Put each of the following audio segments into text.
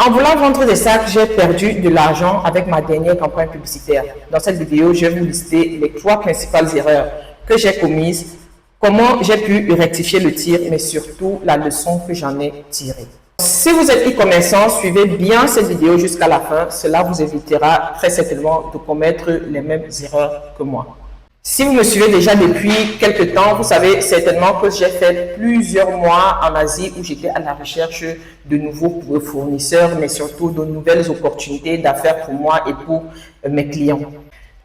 En voulant vendre des sacs, j'ai perdu de l'argent avec ma dernière campagne publicitaire. Dans cette vidéo, je vais vous lister les 3 principales erreurs que j'ai commises, comment j'ai pu rectifier le tir, mais surtout la leçon que j'en ai tirée. Si vous êtes e-commerçant, suivez bien cette vidéo jusqu'à la fin. Cela vous évitera très certainement de commettre les mêmes erreurs que moi. Si vous me suivez déjà depuis quelques temps, vous savez certainement que j'ai fait plusieurs mois en Asie où j'étais à la recherche de nouveaux fournisseurs, mais surtout de nouvelles opportunités d'affaires pour moi et pour mes clients.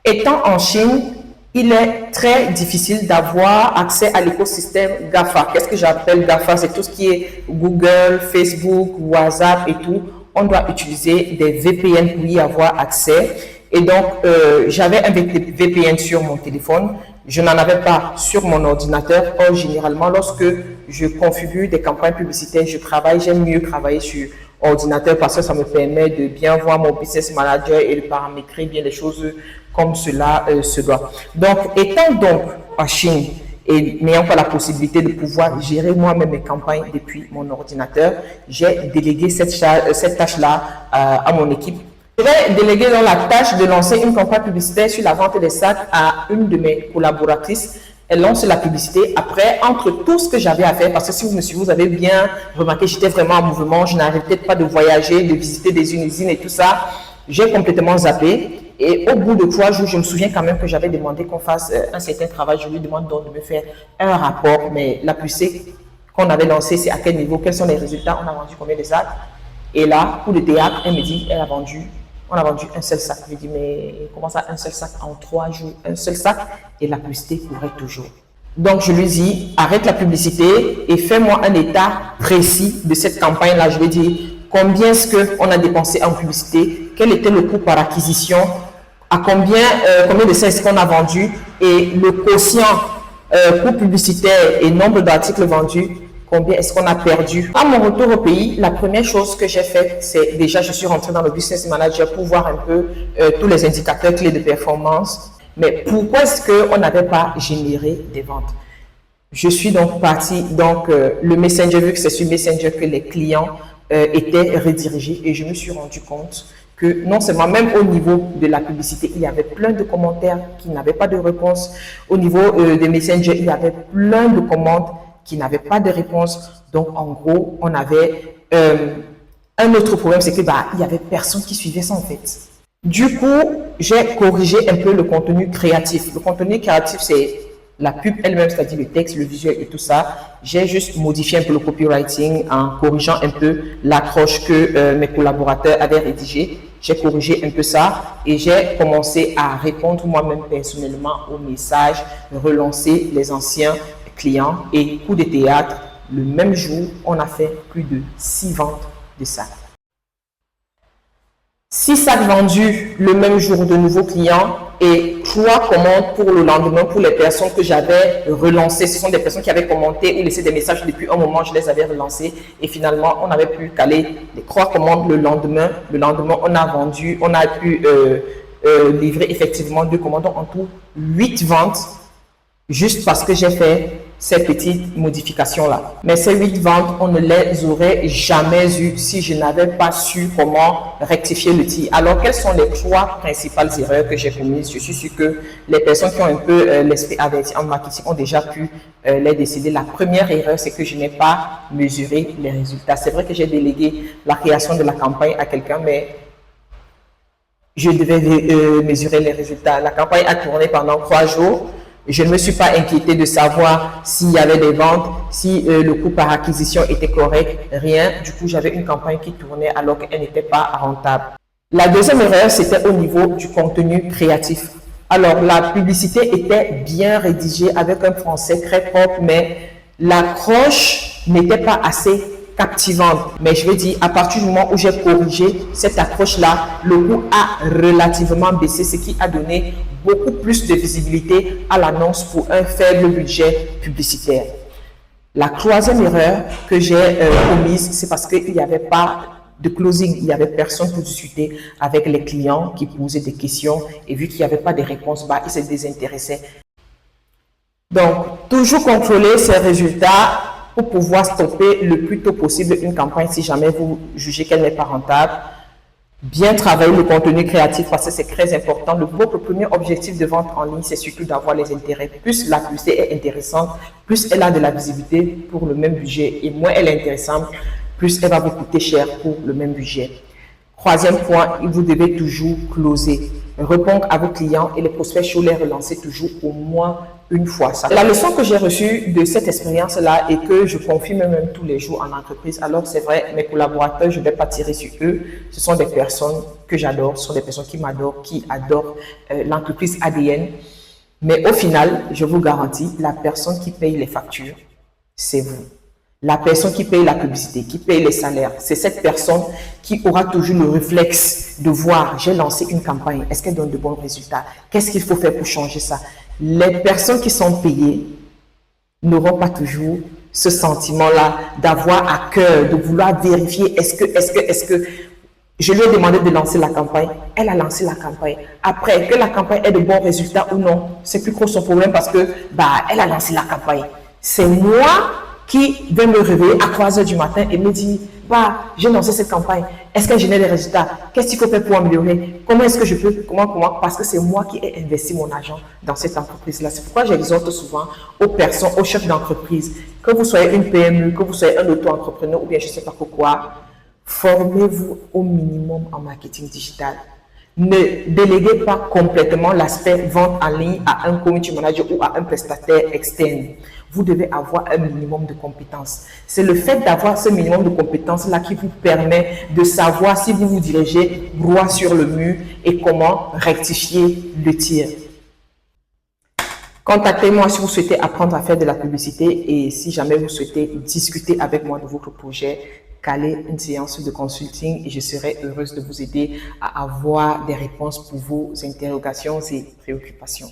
Étant en Chine, il est très difficile d'avoir accès à l'écosystème GAFA. Qu'est-ce que j'appelle GAFA? C'est tout ce qui est Google, Facebook, WhatsApp et tout. On doit utiliser des VPN pour y avoir accès. Et donc, j'avais un VPN sur mon téléphone. Je n'en avais pas sur mon ordinateur. Or, généralement, lorsque je configure des campagnes publicitaires, j'aime mieux travailler sur ordinateur parce que ça me permet de bien voir mon business manager et de paramétrer bien les choses comme cela se doit. Donc, étant donc en Chine et n'ayant pas la possibilité de pouvoir gérer moi-même mes campagnes depuis mon ordinateur, j'ai délégué cette tâche-là à mon équipe. Je vais déléguer dans la tâche de lancer une campagne publicitaire sur la vente des sacs à une de mes collaboratrices. Elle lance la publicité. Après, entre tout ce que j'avais à faire, parce que si vous me suivez, vous avez bien remarqué, j'étais vraiment en mouvement, je n'arrêtais pas de voyager, de visiter des usines et tout ça. J'ai complètement zappé. Et au bout de 3 jours, je me souviens quand même que j'avais demandé qu'on fasse un certain travail. Je lui demande donc de me faire un rapport, mais la publicité qu'on avait lancée, c'est à quel niveau, quels sont les résultats, on a vendu combien de sacs. Et là, coup de théâtre, elle me dit, on a vendu un seul sac. Je lui dis, mais comment ça, un seul sac en 3 jours, un seul sac? Et la publicité courait toujours. Donc, je lui dis, arrête la publicité et fais-moi un état précis de cette campagne-là. Je lui dis, combien est-ce qu'on a dépensé en publicité? Quel était le coût par acquisition? À combien de ça est-ce qu'on a vendu? Et le quotient coût publicitaire et nombre d'articles vendus, combien est-ce qu'on a perdu? À mon retour au pays, la première chose que j'ai faite, c'est déjà, je suis rentrée dans le business manager pour voir un peu tous les indicateurs clés de performance. Mais pourquoi est-ce qu'on n'avait pas généré des ventes? Je suis donc partie, le Messenger, vu que c'est sur Messenger que les clients étaient redirigés, et je me suis rendu compte que non seulement, même au niveau de la publicité, il y avait plein de commentaires qui n'avaient pas de réponse. Au niveau de Messenger, il y avait plein de commandes qui n'avaient pas de réponse. Donc, en gros, on avait un autre problème, c'est que il y avait personne qui suivait ça en fait. Du coup, j'ai corrigé un peu le contenu créatif. Le contenu créatif, c'est la pub elle-même, c'est-à-dire le texte, le visuel et tout ça. J'ai juste modifié un peu le copywriting en corrigeant un peu l'accroche que mes collaborateurs avaient rédigée. J'ai corrigé un peu ça et j'ai commencé à répondre moi-même personnellement aux messages, relancer les anciens clients et coup de théâtre. Le même jour, on a fait plus de 6 ventes de sacs. 6 sacs vendus le même jour de nouveaux clients et 3 commandes pour le lendemain pour les personnes que j'avais relancées. Ce sont des personnes qui avaient commenté ou laissé des messages depuis un moment, je les avais relancées et finalement on avait pu caler les 3 commandes le lendemain. Le lendemain, on a pu livrer effectivement 2 commandes, en tout 8 ventes juste parce que j'ai fait ces petites modifications-là. Mais ces 8 ventes, on ne les aurait jamais eues si je n'avais pas su comment rectifier le tir. Alors, quelles sont les 3 principales erreurs que j'ai commises? Je suis sûr que les personnes qui ont un peu l'esprit averti en marketing ont déjà pu les décider. La première erreur, c'est que je n'ai pas mesuré les résultats. C'est vrai que j'ai délégué la création de la campagne à quelqu'un, mais je devais mesurer les résultats. La campagne a tourné pendant 3 jours. Je ne me suis pas inquiété de savoir s'il y avait des ventes, si le coût par acquisition était correct, rien. Du coup, j'avais une campagne qui tournait alors qu'elle n'était pas rentable. La deuxième erreur, c'était au niveau du contenu créatif. Alors, la publicité était bien rédigée avec un français très propre, mais l'accroche n'était pas assez captivante. Mais je veux dire, à partir du moment où j'ai corrigé cette accroche-là, le coût a relativement baissé, ce qui a donné beaucoup plus de visibilité à l'annonce pour un faible budget publicitaire. La troisième erreur que j'ai commise, c'est parce qu'il n'y avait pas de closing, il n'y avait personne pour discuter avec les clients qui posaient des questions et vu qu'il n'y avait pas de réponses, ils se désintéressaient. Donc, toujours contrôler ces résultats pour pouvoir stopper le plus tôt possible une campagne si jamais vous jugez qu'elle n'est pas rentable. Bien travailler le contenu créatif parce que c'est très important. Votre premier objectif de vente en ligne, c'est surtout d'avoir les intérêts. Plus la publicité est intéressante, plus elle a de la visibilité pour le même budget et moins elle est intéressante, plus elle va vous coûter cher pour le même budget. Troisième point, vous devez toujours closer, répondre à vos clients et les prospects chauds, les relancer toujours au moins une fois. La leçon que j'ai reçue de cette expérience-là et que je confirme même tous les jours en entreprise, alors c'est vrai, mes collaborateurs, je ne vais pas tirer sur eux, ce sont des personnes que j'adore, ce sont des personnes qui m'adorent, qui adorent l'entreprise ADN. Mais au final, je vous garantis, la personne qui paye les factures, c'est vous. La personne qui paye la publicité, qui paye les salaires, c'est cette personne qui aura toujours le réflexe de voir, j'ai lancé une campagne, est-ce qu'elle donne de bons résultats? Qu'est-ce qu'il faut faire pour changer ça? Les personnes qui sont payées n'auront pas toujours ce sentiment-là d'avoir à cœur, de vouloir vérifier, est-ce que je lui ai demandé de lancer la campagne, elle a lancé la campagne. Après, que la campagne ait de bons résultats ou non, c'est plus gros son problème parce que, elle a lancé la campagne. C'est moi qui va me réveiller à 3 heures du matin et me dire, j'ai lancé cette campagne, est-ce qu'elle génère des résultats? Qu'est-ce qu'il faut faire pour améliorer? Comment est-ce que je peux, comment? Parce que c'est moi qui ai investi mon argent dans cette entreprise-là. C'est pourquoi j'exhorte souvent aux personnes, aux chefs d'entreprise, que vous soyez une PME, que vous soyez un auto-entrepreneur ou bien je ne sais pas pourquoi, formez-vous au minimum en marketing digital. Ne déléguez pas complètement l'aspect vente en ligne à un community manager ou à un prestataire externe. Vous devez avoir un minimum de compétences. C'est le fait d'avoir ce minimum de compétences-là qui vous permet de savoir si vous vous dirigez droit sur le mur et comment rectifier le tir. Contactez-moi si vous souhaitez apprendre à faire de la publicité et si jamais vous souhaitez discuter avec moi de votre projet, caler une séance de consulting et je serai heureuse de vous aider à avoir des réponses pour vos interrogations et préoccupations.